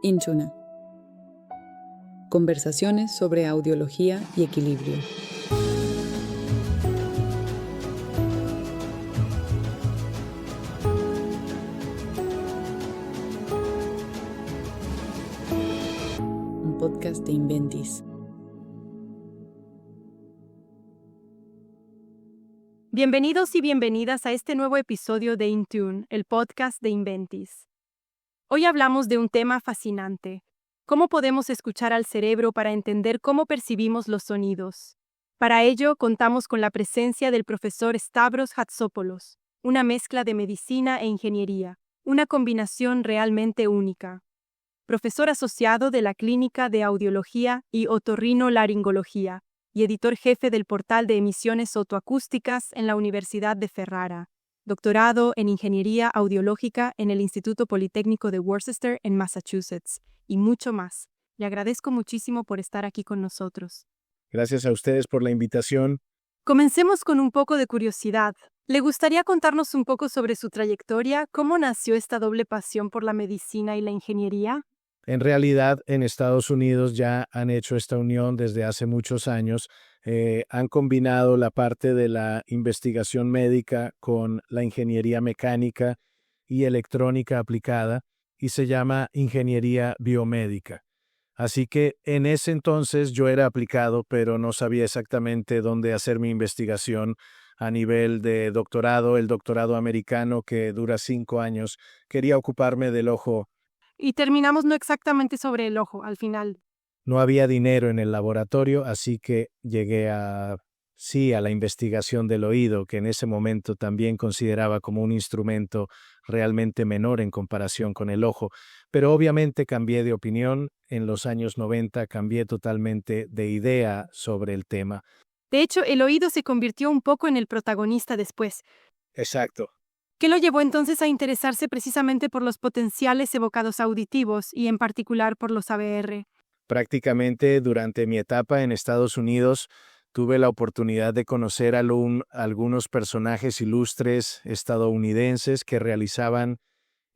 Intuna. Conversaciones sobre audiología y equilibrio. Un podcast de Inventis. Bienvenidos y bienvenidas a este nuevo episodio de Intune, el podcast de Inventis. Hoy hablamos de un tema fascinante: ¿cómo podemos escuchar al cerebro para entender cómo percibimos los sonidos? Para ello, contamos con la presencia del profesor Stavros Hatsopoulos, una mezcla de medicina e ingeniería, una combinación realmente única. Profesor asociado de la Clínica de Audiología y Otorrinolaringología y editor jefe del portal de emisiones otoacústicas en la Universidad de Ferrara. Doctorado en Ingeniería Audiológica en el Instituto Politécnico de Worcester en Massachusetts, y mucho más. Le agradezco muchísimo por estar aquí con nosotros. Gracias a ustedes por la invitación. Comencemos con un poco de curiosidad. ¿Le gustaría contarnos un poco sobre su trayectoria? ¿Cómo nació esta doble pasión por la medicina y la ingeniería? En realidad, en Estados Unidos ya han hecho esta unión desde hace muchos años. Han combinado la parte de la investigación médica con la ingeniería mecánica y electrónica aplicada, y se llama ingeniería biomédica. Así que en ese entonces yo era aplicado, pero no sabía exactamente dónde hacer mi investigación a nivel de doctorado, el doctorado americano que dura 5 años. Quería ocuparme del ojo. Y terminamos no exactamente sobre el ojo, al final. No había dinero en el laboratorio, así que llegué a la investigación del oído, que en ese momento también consideraba como un instrumento realmente menor en comparación con el ojo. Pero obviamente cambié de opinión. En los años 90 cambié totalmente de idea sobre el tema. De hecho, el oído se convirtió un poco en el protagonista después. Exacto. ¿Qué lo llevó entonces a interesarse precisamente por los potenciales evocados auditivos y en particular por los ABR? Prácticamente durante mi etapa en Estados Unidos tuve la oportunidad de conocer a algunos personajes ilustres estadounidenses que realizaban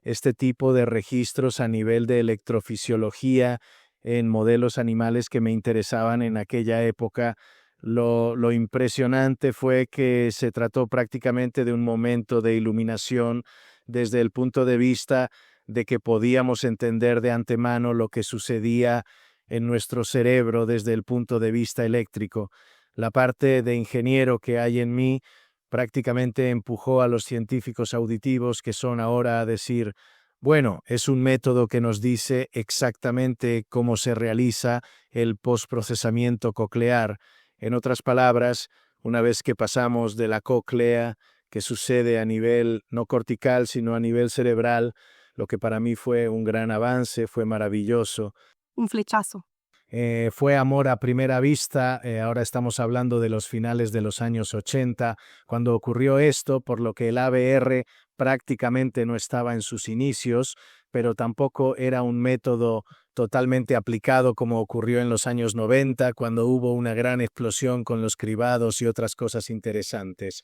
este tipo de registros a nivel de electrofisiología en modelos animales que me interesaban en aquella época. Lo impresionante fue que se trató prácticamente de un momento de iluminación desde el punto de vista de que podíamos entender de antemano lo que sucedía en nuestro cerebro desde el punto de vista eléctrico. La parte de ingeniero que hay en mí prácticamente empujó a los científicos auditivos, que son ahora a decir, bueno, es un método que nos dice exactamente cómo se realiza el postprocesamiento coclear. En otras palabras, una vez que pasamos de la cóclea, que sucede a nivel no cortical, sino a nivel cerebral, lo que para mí fue un gran avance, fue maravilloso. Un flechazo. Fue amor a primera vista. Ahora estamos hablando de los finales de los años 80, cuando ocurrió esto, por lo que el ABR prácticamente no estaba en sus inicios, pero tampoco era un método totalmente aplicado como ocurrió en los años 90, cuando hubo una gran explosión con los cribados y otras cosas interesantes.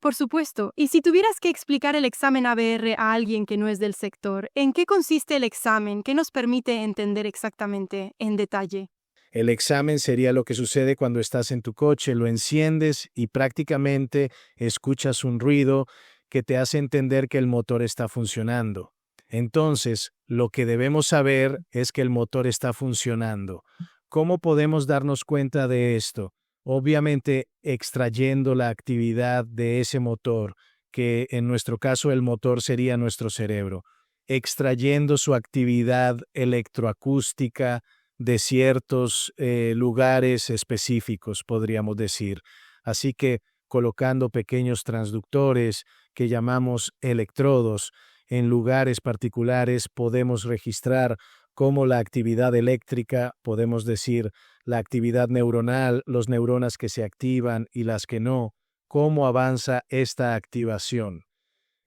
Por supuesto. Y si tuvieras que explicar el examen ABR a alguien que no es del sector, ¿en qué consiste el examen? ¿Qué nos permite entender exactamente, en detalle? El examen sería lo que sucede cuando estás en tu coche, lo enciendes y prácticamente escuchas un ruido que te hace entender que el motor está funcionando. Entonces, lo que debemos saber es que el motor está funcionando. ¿Cómo podemos darnos cuenta de esto? Obviamente, extrayendo la actividad de ese motor, que en nuestro caso el motor sería nuestro cerebro, extrayendo su actividad electroacústica de ciertos lugares específicos, podríamos decir. Así que colocando pequeños transductores que llamamos electrodos en lugares particulares, podemos registrar cómo la actividad eléctrica, podemos decir la actividad neuronal, las neuronas que se activan y las que no, cómo avanza esta activación.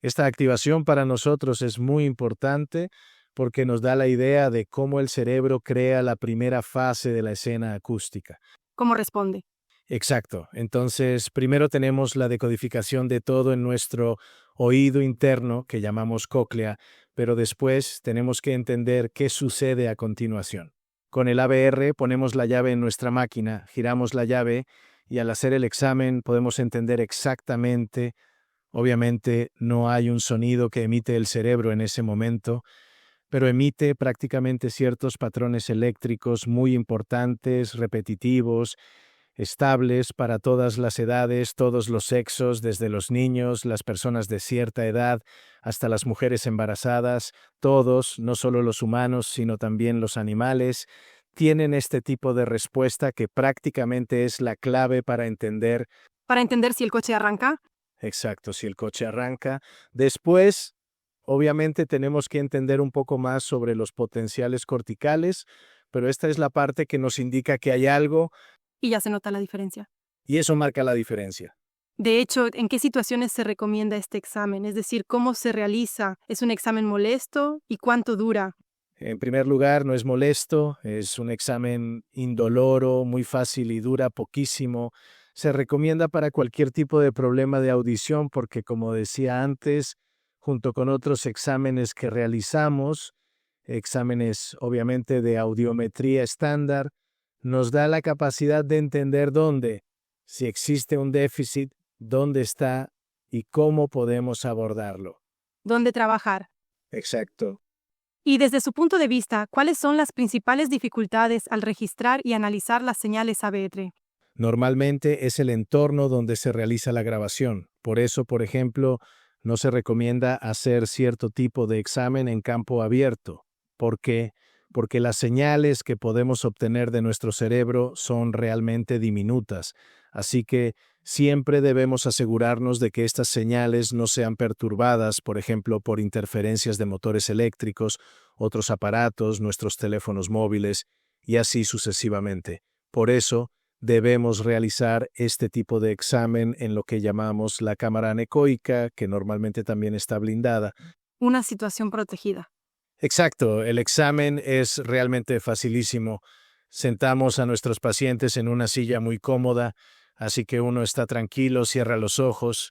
Esta activación para nosotros es muy importante porque nos da la idea de cómo el cerebro crea la primera fase de la escena acústica. ¿Cómo responde? Exacto. Entonces, primero tenemos la decodificación de todo en nuestro oído interno, que llamamos cóclea, pero después tenemos que entender qué sucede a continuación. Con el ABR ponemos la llave en nuestra máquina, giramos la llave y al hacer el examen podemos entender exactamente. Obviamente no hay un sonido que emite el cerebro en ese momento, pero emite prácticamente ciertos patrones eléctricos muy importantes, repetitivos, estables para todas las edades, todos los sexos, desde los niños, las personas de cierta edad, hasta las mujeres embarazadas. Todos, no solo los humanos, sino también los animales, tienen este tipo de respuesta que prácticamente es la clave para entender. Para entender si el coche arranca. Exacto, si el coche arranca. Después, obviamente tenemos que entender un poco más sobre los potenciales corticales, pero esta es la parte que nos indica que hay algo. Y ya se nota la diferencia. Y eso marca la diferencia. De hecho, ¿en qué situaciones se recomienda este examen? Es decir, ¿cómo se realiza? ¿Es un examen molesto? ¿Y cuánto dura? En primer lugar, no es molesto, es un examen indoloro, muy fácil y dura poquísimo. Se recomienda para cualquier tipo de problema de audición porque, como decía antes, junto con otros exámenes que realizamos, exámenes obviamente de audiometría estándar, nos da la capacidad de entender dónde, si existe un déficit, dónde está y cómo podemos abordarlo. ¿Dónde trabajar? Exacto. Y desde su punto de vista, ¿cuáles son las principales dificultades al registrar y analizar las señales ABR? Normalmente es el entorno donde se realiza la grabación. Por eso, por ejemplo, no se recomienda hacer cierto tipo de examen en campo abierto. ¿Por qué? Porque las señales que podemos obtener de nuestro cerebro son realmente diminutas. Así que siempre debemos asegurarnos de que estas señales no sean perturbadas, por ejemplo, por interferencias de motores eléctricos, otros aparatos, nuestros teléfonos móviles, y así sucesivamente. Por eso, debemos realizar este tipo de examen en lo que llamamos la cámara anecoica, que normalmente también está blindada. Una situación protegida. Exacto, el examen es realmente facilísimo. Sentamos a nuestros pacientes en una silla muy cómoda, así que uno está tranquilo, cierra los ojos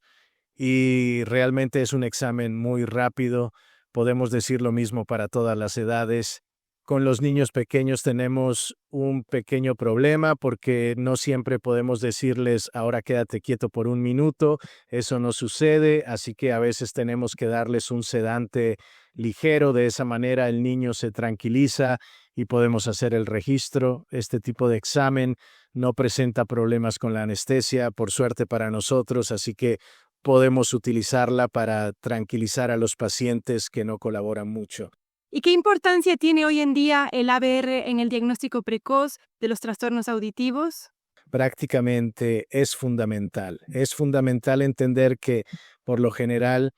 y realmente es un examen muy rápido. Podemos decir lo mismo para todas las edades. Con los niños pequeños tenemos un pequeño problema porque no siempre podemos decirles ahora quédate quieto por un minuto. Eso no sucede, así que a veces tenemos que darles un sedante ligero. De esa manera el niño se tranquiliza y podemos hacer el registro. Este tipo de examen no presenta problemas con la anestesia, por suerte para nosotros, así que podemos utilizarla para tranquilizar a los pacientes que no colaboran mucho. ¿Y qué importancia tiene hoy en día el ABR en el diagnóstico precoz de los trastornos auditivos? Prácticamente es fundamental. Es fundamental entender que, por lo general,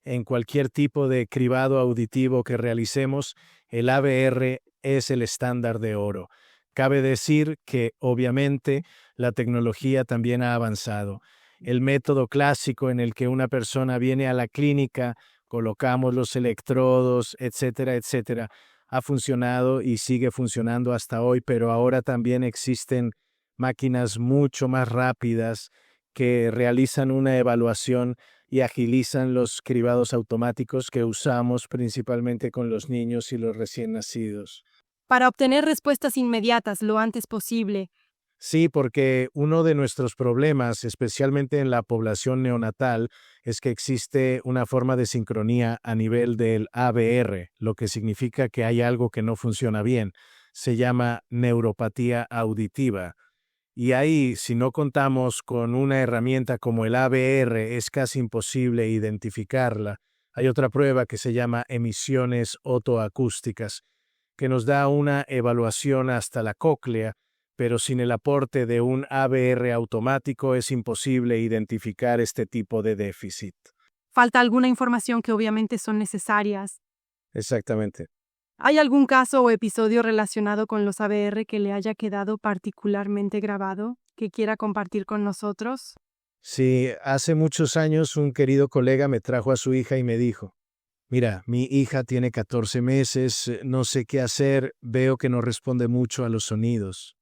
en cualquier tipo de cribado auditivo que realicemos, el ABR es el estándar de oro. Cabe decir que, obviamente, la tecnología también ha avanzado. El método clásico en el que una persona viene a la clínica, colocamos los electrodos, etcétera, etcétera, ha funcionado y sigue funcionando hasta hoy, pero ahora también existen máquinas mucho más rápidas que realizan una evaluación y agilizan los cribados automáticos que usamos principalmente con los niños y los recién nacidos. Para obtener respuestas inmediatas lo antes posible. Sí, porque uno de nuestros problemas, especialmente en la población neonatal, es que existe una forma de sincronía a nivel del ABR, lo que significa que hay algo que no funciona bien. Se llama neuropatía auditiva. Y ahí, si no contamos con una herramienta como el ABR, es casi imposible identificarla. Hay otra prueba que se llama emisiones otoacústicas, que nos da una evaluación hasta la cóclea, pero sin el aporte de un ABR automático es imposible identificar este tipo de déficit. Falta alguna información que obviamente son necesarias. Exactamente. ¿Hay algún caso o episodio relacionado con los ABR que le haya quedado particularmente grabado, que quiera compartir con nosotros? Sí, hace muchos años un querido colega me trajo a su hija y me dijo, mira, mi hija tiene 14 meses, no sé qué hacer, veo que no responde mucho a los sonidos.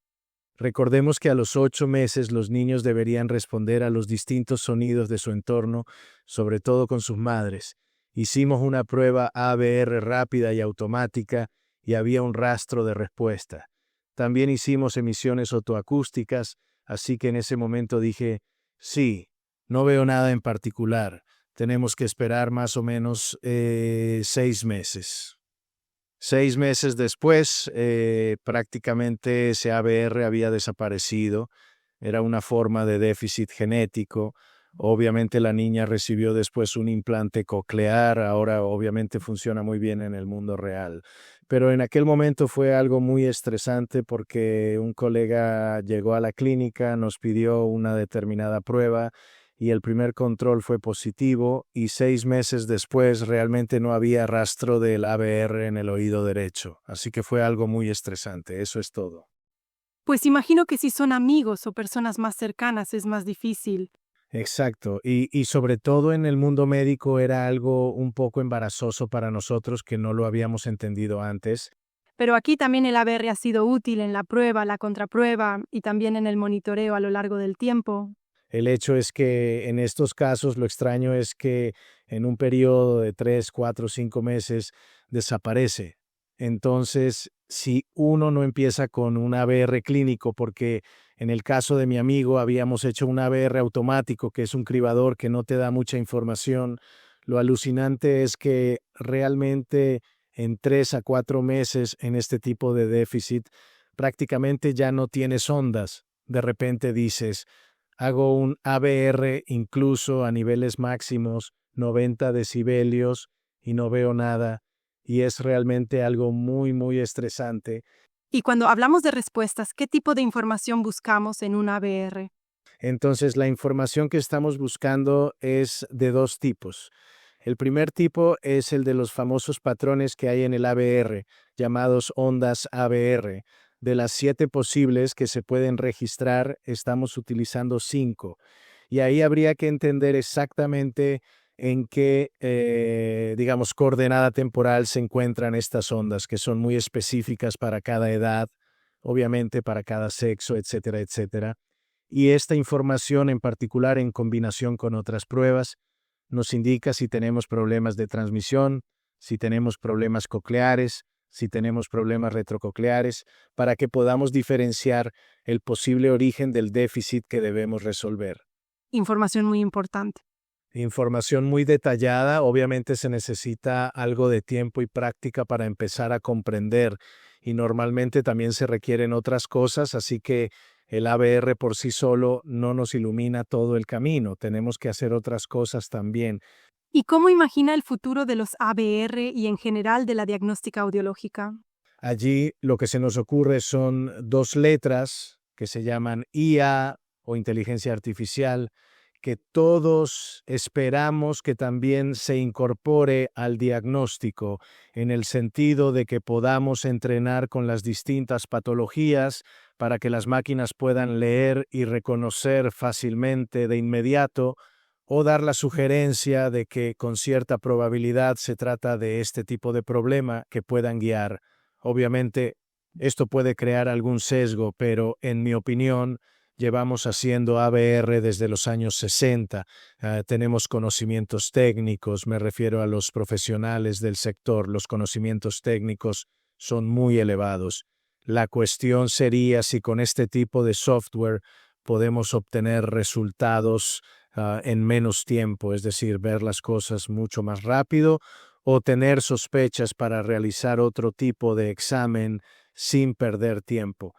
Recordemos que a los 8 meses los niños deberían responder a los distintos sonidos de su entorno, sobre todo con sus madres. Hicimos una prueba ABR rápida y automática y había un rastro de respuesta. También hicimos emisiones otoacústicas, así que en ese momento dije, sí, no veo nada en particular. Tenemos que esperar más o menos 6 meses. 6 meses después, prácticamente ese ABR había desaparecido. Era una forma de déficit genético. Obviamente la niña recibió después un implante coclear, ahora obviamente funciona muy bien en el mundo real. Pero en aquel momento fue algo muy estresante porque un colega llegó a la clínica, nos pidió una determinada prueba y el primer control fue positivo y 6 meses después realmente no había rastro del ABR en el oído derecho. Así que fue algo muy estresante, eso es todo. Pues imagino que si son amigos o personas más cercanas es más difícil. Exacto, y sobre todo en el mundo médico era algo un poco embarazoso para nosotros que no lo habíamos entendido antes. Pero aquí también el ABR ha sido útil en la prueba, la contraprueba y también en el monitoreo a lo largo del tiempo. El hecho es que en estos casos lo extraño es que en un periodo de 3, 4, 5 meses desaparece. Entonces, si uno no empieza con un ABR clínico, porque en el caso de mi amigo habíamos hecho un ABR automático, que es un cribador que no te da mucha información, lo alucinante es que realmente en 3 a 4 meses en este tipo de déficit prácticamente ya no tienes ondas. De repente dices, hago un ABR incluso a niveles máximos, 90 decibelios, y no veo nada. Y es realmente algo muy, muy estresante. Y cuando hablamos de respuestas, ¿qué tipo de información buscamos en un ABR? Entonces, la información que estamos buscando es de 2 tipos. El primer tipo es el de los famosos patrones que hay en el ABR, llamados ondas ABR. De las 7 posibles que se pueden registrar, estamos utilizando 5. Y ahí habría que entender exactamente en qué, coordenada temporal se encuentran estas ondas, que son muy específicas para cada edad, obviamente para cada sexo, etcétera, etcétera. Y esta información en particular, en combinación con otras pruebas, nos indica si tenemos problemas de transmisión, si tenemos problemas cocleares, si tenemos problemas retrococleares, para que podamos diferenciar el posible origen del déficit que debemos resolver. Información muy importante. Información muy detallada, obviamente se necesita algo de tiempo y práctica para empezar a comprender, y normalmente también se requieren otras cosas, así que el ABR por sí solo no nos ilumina todo el camino, tenemos que hacer otras cosas también. ¿Y cómo imagina el futuro de los ABR y en general de la diagnóstica audiológica? Allí lo que se nos ocurre son 2 letras que se llaman IA o inteligencia artificial, que todos esperamos que también se incorpore al diagnóstico, en el sentido de que podamos entrenar con las distintas patologías para que las máquinas puedan leer y reconocer fácilmente de inmediato, o dar la sugerencia de que con cierta probabilidad se trata de este tipo de problema que puedan guiar. Obviamente, esto puede crear algún sesgo, pero en mi opinión, llevamos haciendo ABR desde los años 60. Tenemos conocimientos técnicos, me refiero a los profesionales del sector. Los conocimientos técnicos son muy elevados. La cuestión sería si con este tipo de software podemos obtener resultados en menos tiempo, es decir, ver las cosas mucho más rápido o tener sospechas para realizar otro tipo de examen sin perder tiempo.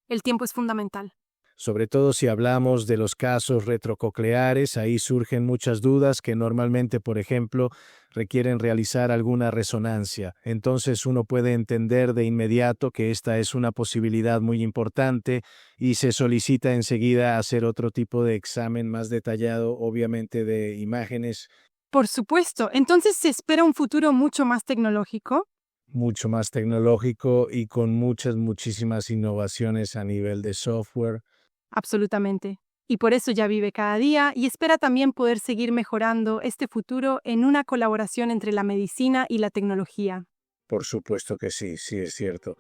El tiempo es fundamental. Sobre todo si hablamos de los casos retrococleares, ahí surgen muchas dudas que normalmente, por ejemplo, requieren realizar alguna resonancia. Entonces uno puede entender de inmediato que esta es una posibilidad muy importante y se solicita enseguida hacer otro tipo de examen más detallado, obviamente de imágenes. Por supuesto. Entonces, ¿se espera un futuro mucho más tecnológico? Mucho más tecnológico y con muchísimas innovaciones a nivel de software. Absolutamente. Y por eso ya vive cada día y espera también poder seguir mejorando este futuro en una colaboración entre la medicina y la tecnología. Por supuesto que sí, sí es cierto.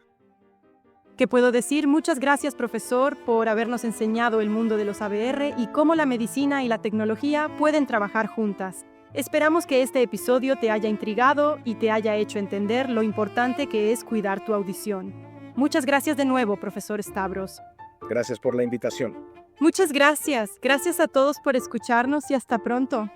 ¿Qué puedo decir? Muchas gracias, profesor, por habernos enseñado el mundo de los ABR y cómo la medicina y la tecnología pueden trabajar juntas. Esperamos que este episodio te haya intrigado y te haya hecho entender lo importante que es cuidar tu audición. Muchas gracias de nuevo, profesor Stavros. Gracias por la invitación. Muchas gracias. Gracias a todos por escucharnos y hasta pronto.